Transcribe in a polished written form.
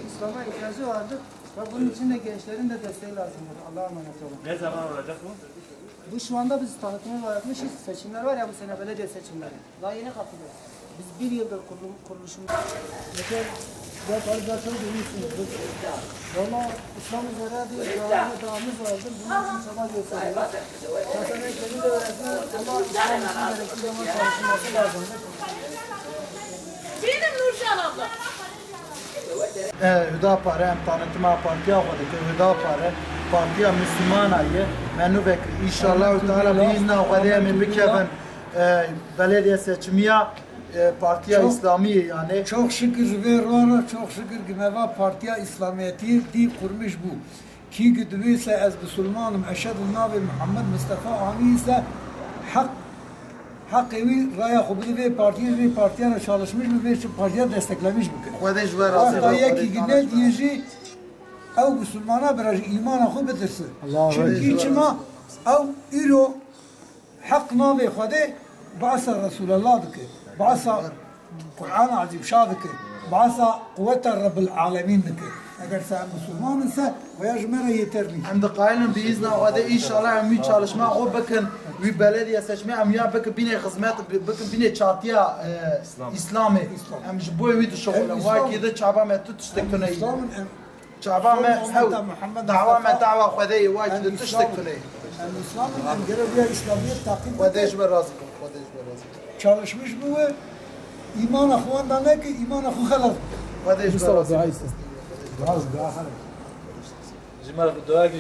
İslam'a ihtiyacı vardır ve bunun için de gençlerin de desteği lazımdır. Allah'a emanet olun. Ne zaman olacak bu? Bu şu anda biz tanıtımı yapmışız. Seçimler var ya bu sene belediye seçimleri. Daha yeni katılıyoruz. Biz bir yıldır kuruluşumuz. Geçen 4 ayda çok duymuşsunuz. Valla İslam üzere bir dağımız vardır. Bunun için çaba gösteriyoruz. Zaten kendim de öğretmen ama İslam için gerekli zaman çalışılması lazımdır. Benim Nurcan abla. Hüdapare em tanıtıma partiya xwedike Hüdapare partiya Müslümana ye menu bekir inşallah Teala biizne xwedê em bikevin belediye seçimiya partiya İslamiye yani çok şükür ve rana çok şükür ki meva partiya İslamiyeti di kurmuş bu. Ki güdüyse ez Müslümanım eşhedü nabi Muhammed Mustafa ani ise hak evi raya kubili ve partiye çalışmış ve partiye desteklemiş bu. xwedê ji we razı Hatta yeki güne diyeci ev Müslümana biraz imana xu bitirsin. Çünkü içima ev ilo hak nabi xwedê ba'sa Resulullah dike. ba'sa Kur'an azim şah dike. ba'sa kuvvete Rabbil alemin dike. Eğer sen Müslüman ise veya jmera yeterli. em diqayilin biizne xwedê inşallah em wî çalışma xwe bikin wî belediye seçimiya em ya bikin bînê xizmet bikin bînê çatiya İslamê em ji bo wî dişixulin wakî de çaba me tu tiştek tuneyî İslam'ın çaba me hew dawa me dawa xwedê wakî de tiştek tuneyî İslam'ın görevi İslamiyet takip xwedê ji we razı bû xwedê ji we razı bû çalışmış bu ve iman ahvan ne ki iman ahvan halat. xwedê ji we razı bû Cima dua